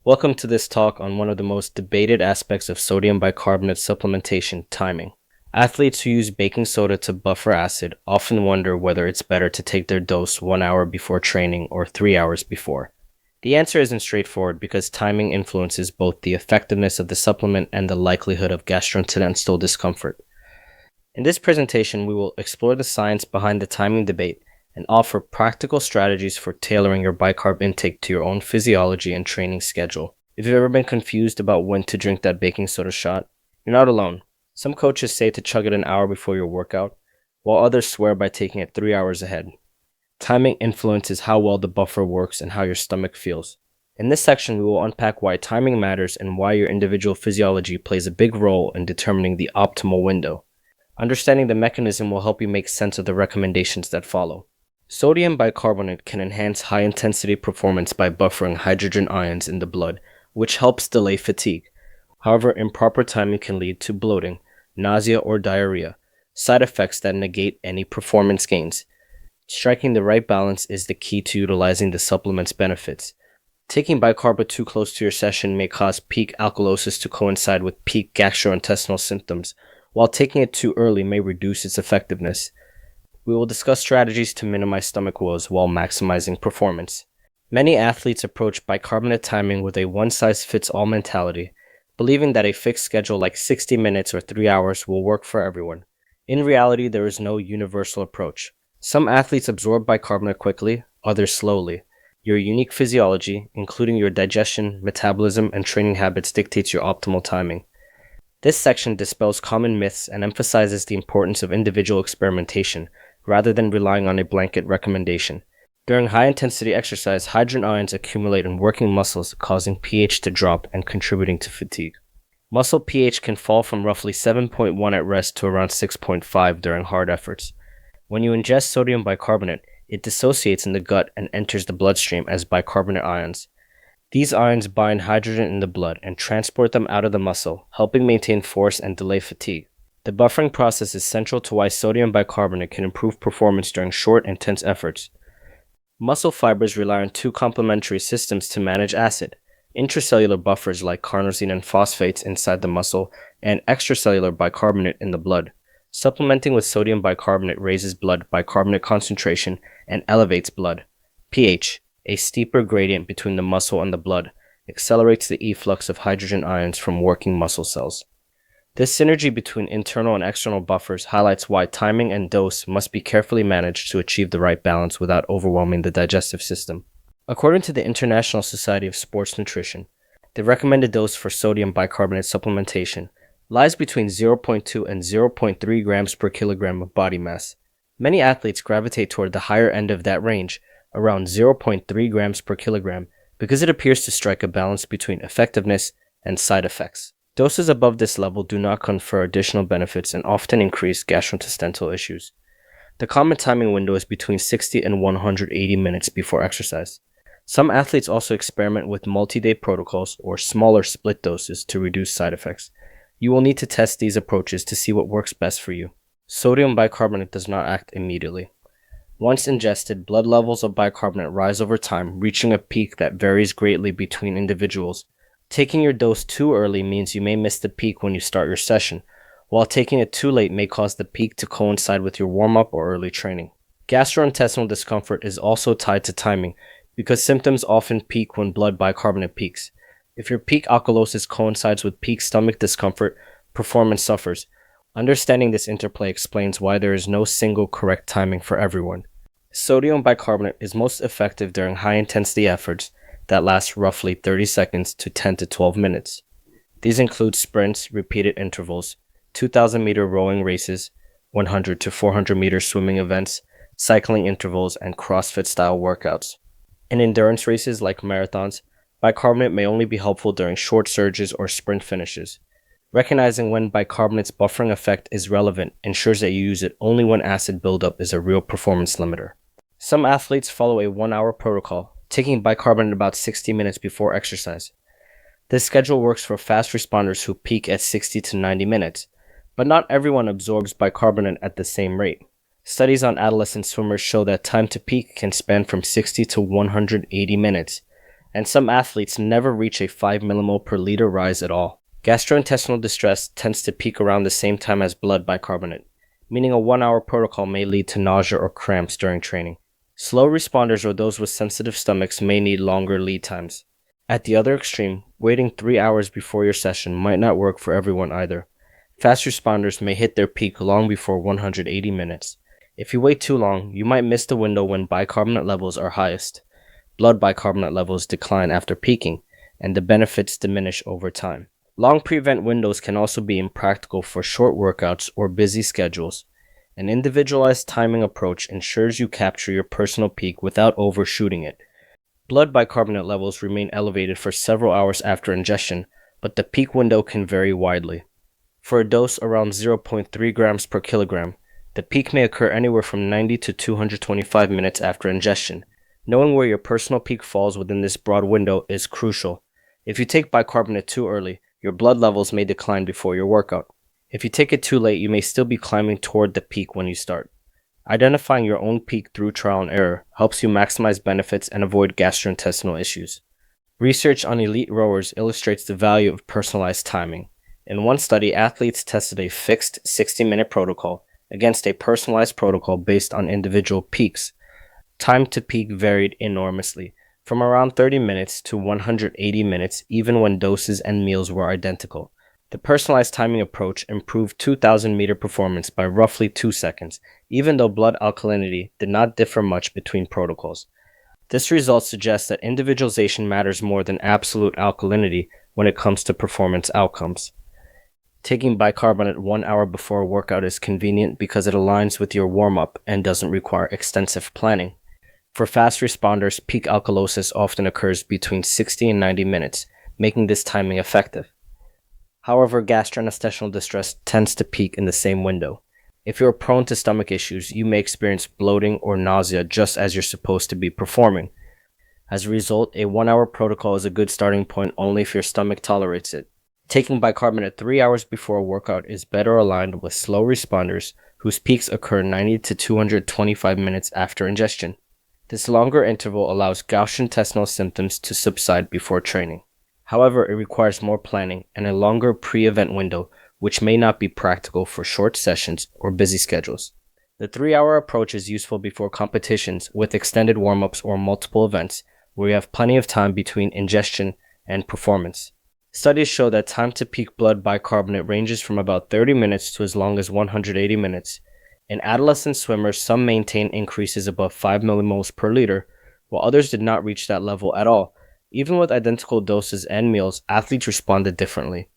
Welcome to this talk on one of the most debated aspects of sodium bicarbonate supplementation, timing. Athletes who use baking soda to buffer acid often wonder whether it's better to take their dose 1 hour before training or 3 hours before. The answer isn't straightforward because timing influences both the effectiveness of the supplement and the likelihood of gastrointestinal discomfort. In this presentation, we will explore the science behind the timing debate and offer practical strategies for tailoring your bicarb intake to your own physiology and training schedule. If you've ever been confused about when to drink that baking soda shot, you're not alone. Some coaches say to chug it an hour before your workout, while others swear by taking it 3 hours ahead. Timing influences how well the buffer works and how your stomach feels. In this section, we will unpack why timing matters and why your individual physiology plays a big role in determining the optimal window. Understanding the mechanism will help you make sense of the recommendations that follow. Sodium bicarbonate can enhance high-intensity performance by buffering hydrogen ions in the blood, which helps delay fatigue. However, improper timing can lead to bloating, nausea, or diarrhea, side effects that negate any performance gains. Striking the right balance is the key to utilizing the supplement's benefits. Taking bicarb too close to your session may cause peak alkalosis to coincide with peak gastrointestinal symptoms, while taking it too early may reduce its effectiveness. We will discuss strategies to minimize stomach woes while maximizing performance. Many athletes approach bicarbonate timing with a one-size-fits-all mentality, believing that a fixed schedule like 60 minutes or 3 hours will work for everyone. In reality, there is no universal approach. Some athletes absorb bicarbonate quickly, others slowly. Your unique physiology, including your digestion, metabolism, and training habits, dictates your optimal timing. This section dispels common myths and emphasizes the importance of individual experimentation, rather than relying on a blanket recommendation. During high-intensity exercise, hydrogen ions accumulate in working muscles, causing pH to drop and contributing to fatigue. Muscle pH can fall from roughly 7.1 at rest to around 6.5 during hard efforts. When you ingest sodium bicarbonate, it dissociates in the gut and enters the bloodstream as bicarbonate ions. These ions bind hydrogen in the blood and transport them out of the muscle, helping maintain force and delay fatigue. The buffering process is central to why sodium bicarbonate can improve performance during short, intense efforts. Muscle fibers rely on two complementary systems to manage acid: intracellular buffers like carnosine and phosphates inside the muscle, and extracellular bicarbonate in the blood. Supplementing with sodium bicarbonate raises blood bicarbonate concentration and elevates blood pH. A steeper gradient between the muscle and the blood accelerates the efflux of hydrogen ions from working muscle cells. This synergy between internal and external buffers highlights why timing and dose must be carefully managed to achieve the right balance without overwhelming the digestive system. According to the International Society of Sports Nutrition, the recommended dose for sodium bicarbonate supplementation lies between 0.2 and 0.3 grams per kilogram of body mass. Many athletes gravitate toward the higher end of that range, around 0.3 grams per kilogram, because it appears to strike a balance between effectiveness and side effects. Doses above this level do not confer additional benefits and often increase gastrointestinal issues. The common timing window is between 60 and 180 minutes before exercise. Some athletes also experiment with multi-day protocols or smaller split doses to reduce side effects. You will need to test these approaches to see what works best for you. Sodium bicarbonate does not act immediately. Once ingested, blood levels of bicarbonate rise over time, reaching a peak that varies greatly between individuals. Taking your dose too early means you may miss the peak when you start your session, while taking it too late may cause the peak to coincide with your warm-up or early training. Gastrointestinal discomfort is also tied to timing, because symptoms often peak when blood bicarbonate peaks. If your peak alkalosis coincides with peak stomach discomfort, performance suffers. Understanding this interplay explains why there is no single correct timing for everyone. Sodium bicarbonate is most effective during high-intensity efforts that last roughly 30 seconds to 10 to 12 minutes. These include sprints, repeated intervals, 2,000-meter rowing races, 100 to 400-meter swimming events, cycling intervals, and CrossFit-style workouts. In endurance races like marathons, bicarbonate may only be helpful during short surges or sprint finishes. Recognizing when bicarbonate's buffering effect is relevant ensures that you use it only when acid buildup is a real performance limiter. Some athletes follow a 1-hour protocol, taking bicarbonate about 60 minutes before exercise. This schedule works for fast responders who peak at 60 to 90 minutes, but not everyone absorbs bicarbonate at the same rate. Studies on adolescent swimmers show that time to peak can span from 60 to 180 minutes. and some athletes never reach a 5 millimole per liter rise at all. Gastrointestinal distress tends to peak around the same time as blood bicarbonate, meaning a 1-hour protocol may lead to nausea or cramps during training. Slow responders or those with sensitive stomachs may need longer lead times. At the other extreme, waiting 3 hours before your session might not work for everyone either. Fast responders may hit their peak long before 180 minutes. If you wait too long, you might miss the window when bicarbonate levels are highest. Blood bicarbonate levels decline after peaking, and the benefits diminish over time. Long pre-event windows can also be impractical for short workouts or busy schedules. An individualized timing approach ensures you capture your personal peak without overshooting it. Blood bicarbonate levels remain elevated for several hours after ingestion, but the peak window can vary widely. For a dose around 0.3 grams per kilogram, the peak may occur anywhere from 90 to 225 minutes after ingestion. Knowing where your personal peak falls within this broad window is crucial. If you take bicarbonate too early, your blood levels may decline before your workout. If you take it too late, you may still be climbing toward the peak when you start. Identifying your own peak through trial and error helps you maximize benefits and avoid gastrointestinal issues. Research on elite rowers illustrates the value of personalized timing. In one study, athletes tested a fixed 60-minute protocol against a personalized protocol based on individual peaks. Time to peak varied enormously, from around 30 minutes to 180 minutes even when doses and meals were identical. The personalized timing approach improved 2,000-meter performance by roughly 2 seconds, even though blood alkalinity did not differ much between protocols. This result suggests that individualization matters more than absolute alkalinity when it comes to performance outcomes. Taking bicarbonate 1 hour before a workout is convenient because it aligns with your warm-up and doesn't require extensive planning. For fast responders, peak alkalosis often occurs between 60 and 90 minutes, making this timing effective. However, gastrointestinal distress tends to peak in the same window. If you are prone to stomach issues, you may experience bloating or nausea just as you're supposed to be performing. As a result, a 1-hour protocol is a good starting point only if your stomach tolerates it. Taking bicarbonate 3 hours before a workout is better aligned with slow responders whose peaks occur 90 to 225 minutes after ingestion. This longer interval allows gastrointestinal symptoms to subside before training. However, it requires more planning and a longer pre-event window, which may not be practical for short sessions or busy schedules. The 3-hour approach is useful before competitions with extended warm-ups or multiple events, where you have plenty of time between ingestion and performance. Studies show that time to peak blood bicarbonate ranges from about 30 minutes to as long as 180 minutes. In adolescent swimmers, some maintain increases above 5 millimoles per liter, while others did not reach that level at all. Even with identical doses and meals, athletes responded differently.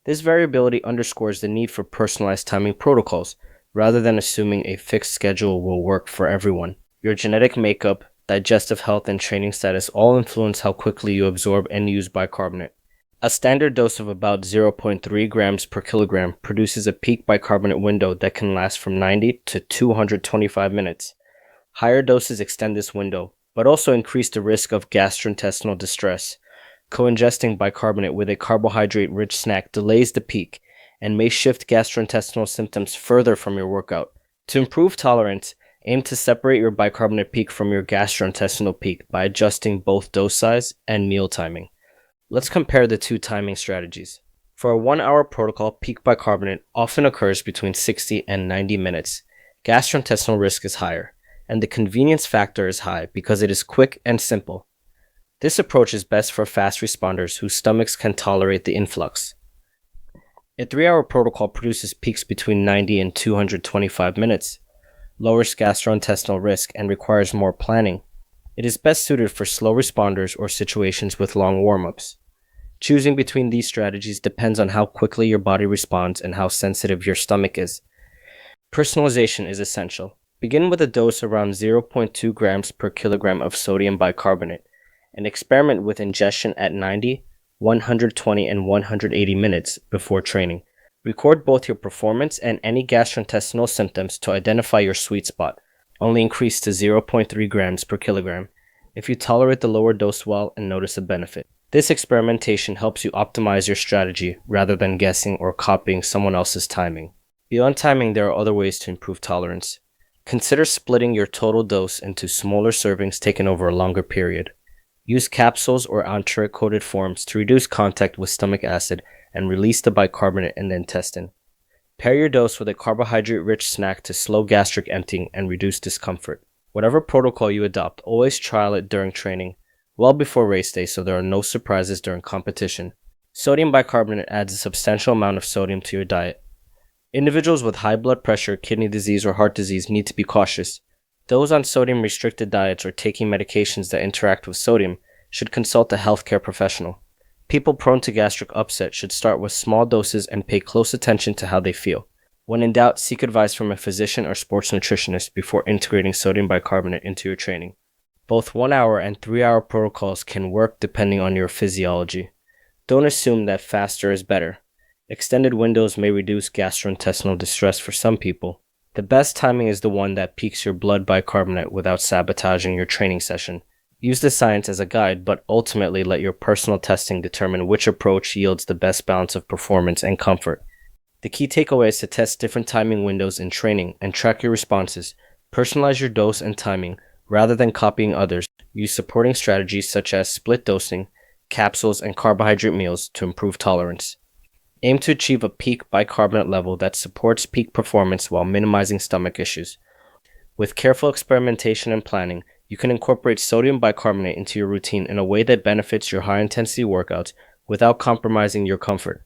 This variability underscores the need for personalized timing protocols, rather than assuming a fixed schedule will work for everyone. Your genetic makeup, digestive health, and training status all influence how quickly you absorb and use bicarbonate. A standard dose of about 0.3 grams per kilogram produces a peak bicarbonate window that can last from 90 to 225 minutes. Higher doses extend this window, but also increase the risk of gastrointestinal distress. Co-ingesting bicarbonate with a carbohydrate-rich snack delays the peak and may shift gastrointestinal symptoms further from your workout. To improve tolerance, aim to separate your bicarbonate peak from your gastrointestinal peak by adjusting both dose size and meal timing. Let's compare the two timing strategies. For a 1-hour protocol, peak bicarbonate often occurs between 60 and 90 minutes. Gastrointestinal risk is higher, and the convenience factor is high because it is quick and simple. This approach is best for fast responders whose stomachs can tolerate the influx. A 3-hour protocol produces peaks between 90 and 225 minutes, lowers gastrointestinal risk, and requires more planning. It is best suited for slow responders or situations with long warm-ups. Choosing between these strategies depends on how quickly your body responds and how sensitive your stomach is. Personalization is essential. Begin with a dose around 0.2 grams per kilogram of sodium bicarbonate and experiment with ingestion at 90, 120, and 180 minutes before training. Record both your performance and any gastrointestinal symptoms to identify your sweet spot. Only increase to 0.3 grams per kilogram if you tolerate the lower dose well and notice a benefit. This experimentation helps you optimize your strategy rather than guessing or copying someone else's timing. Beyond timing, there are other ways to improve tolerance. Consider splitting your total dose into smaller servings taken over a longer period. Use capsules or enteric-coated forms to reduce contact with stomach acid and release the bicarbonate in the intestine. Pair your dose with a carbohydrate-rich snack to slow gastric emptying and reduce discomfort. Whatever protocol you adopt, always trial it during training, well before race day, so there are no surprises during competition. Sodium bicarbonate adds a substantial amount of sodium to your diet. Individuals with high blood pressure, kidney disease, or heart disease need to be cautious. Those on sodium-restricted diets or taking medications that interact with sodium should consult a healthcare professional. People prone to gastric upset should start with small doses and pay close attention to how they feel. When in doubt, seek advice from a physician or sports nutritionist before integrating sodium bicarbonate into your training. Both 1-hour and 3-hour protocols can work depending on your physiology. Don't assume that faster is better. Extended windows may reduce gastrointestinal distress for some people. The best timing is the one that peaks your blood bicarbonate without sabotaging your training session. Use the science as a guide, but ultimately let your personal testing determine which approach yields the best balance of performance and comfort. The key takeaway is to test different timing windows in training and track your responses. Personalize your dose and timing rather than copying others. Use supporting strategies such as split dosing, capsules, and carbohydrate meals to improve tolerance. Aim to achieve a peak bicarbonate level that supports peak performance while minimizing stomach issues. With careful experimentation and planning, you can incorporate sodium bicarbonate into your routine in a way that benefits your high-intensity workouts without compromising your comfort.